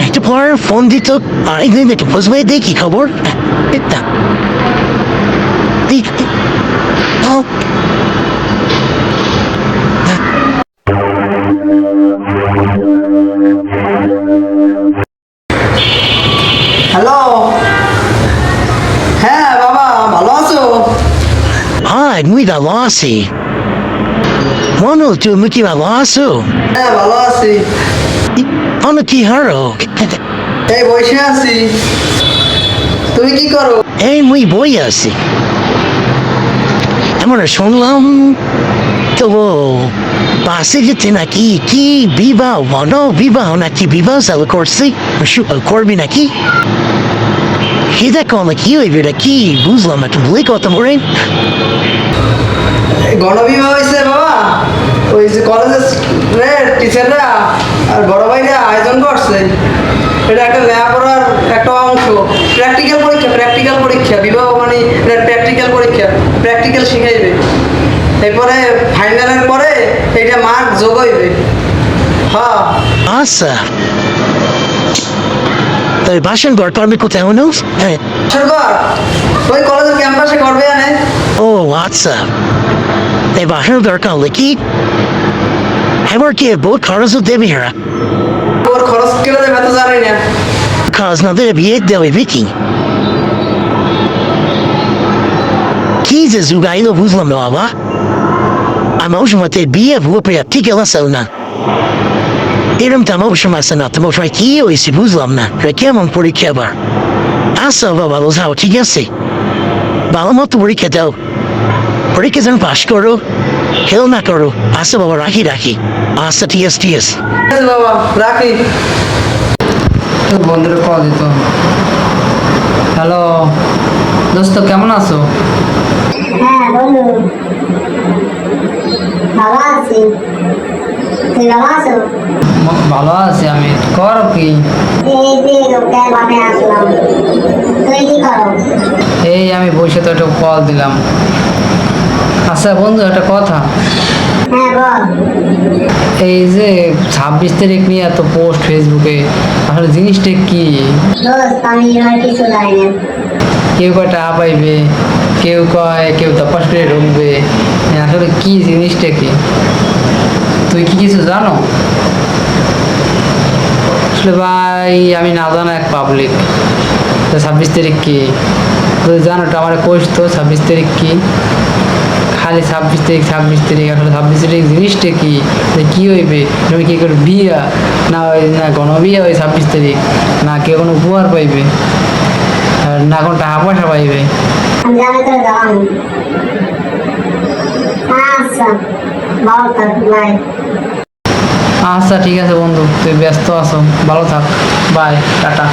একটু পর ফোন দিত আরেকদিন একটু বুঝবে দেখি খবর হ্যালো। হ্যাঁ বাবা, ভালো আছো? মুই ভালো আছি মনু তুমি কি ভালো আছো হ্যাঁ ভালো আছি। মনু কি হারো এই বসে আছি। তুমি কি করো? এই মুই বই আছি আমরা শুনলাম তো বাসে যেতে নাকি কি বিবাহ মন বিবাহ নাকি বিবাহ চালু করছি করবি নাকি সেটা কমে কি হইবে এটা কি বুঝলাম না তুমি বলে কথা বলেন গণবিবাহ হয়েছে বাবা। ওই যে কলেজের টিচাররা আর বড় ভাইরা আয়োজন করছে। এটা একটা লেখাপড়ার একটা অংশ। প্র্যাকটিক্যাল পরীক্ষা বিবাহ মানে প্র্যাকটিক্যাল পরীক্ষা, প্র্যাকটিক্যাল শিখাইবে। এরপরে ফাইনালের পরে এটা মার্ক যোগ হইবে। হ্যাঁ আচ্ছা তবে ভাষণ ঘর করবে কোথায় হলো সরকার ওই কলেজের ক্যাম্পাসে করবে আনে। ও আচ্ছা এই ভাষণ দরকার হলে কি এবার কি বহুত খরচও দেবে এরা ওর খরচ কেটে দেবে তো জানি না। খরচ না দেবে বিয়ে দেবে বিকি কি যে যুগাইলো বুঝলাম না বাবা আমার সময় বিয়ে ভুপে ঠিক আছে না এরম তো আমার সময় আছে না তোমার সময় কি হয়েছে বুঝলাম না কেমন পরীক্ষা আবার আচ্ছা বাবা যাও ঠিক আছে ভালো মতো পরীক্ষা দাও পরীক্ষা যেন পাশ করো হেল না করো আচ্ছা বাবা রাখি আচ্ছা ঠিক আছে ঠিক আছে বাবা, রাখি। বন্ধুরা কল দিত। হ্যালো দোস্ত, কেমন আছো? হ্যাঁ বন্ধু, ভালো আছি। তুই ভালো আছো? ভালো আছি আমি। করো কি? এই যে লোকটার বাসায় আসলাম। তুই কি করো? এই আমি বসে তো একটা কল দিলাম। আচ্ছা বন্ধু, একটা কথা। হ্যাঁ বল। এই যে 26 তারিখ নিয়ে এত পোস্ট ফেসবুকে, আসলে জিনিসটা কি? দোস্ত আমি আর কিছু জানি না। কেউ কয় টাকা পাইবে, কেউ কয় কেউ তপাস করে ঢুকবে, আসলে কি জিনিসটা কি? তুই কি কিছু জানো? আসলে ভাই আমি না জানা এক পাবলিক। 26 তারিখ কি তুই জানো? তো আমার কোষ তো 26 তারিখ কি, খালি 26 তারিখ আসলে 26 তারিখ জিনিসটা কি? কি হইবে? তুমি কি করে বিয়া না না গণবিয়া ওই 26 তারিখ, না কেউ কোনো উপহার পাইবে, আর না কোনো টাকা পয়সা পাইবে? আমি জানি তো জানি। আচ্ছা ভালো থাক, বাই। আচ্ছা ঠিক আছে বন্ধু, তুই ব্যস্ত আছো, ভালো থাক, বাই, টাটা।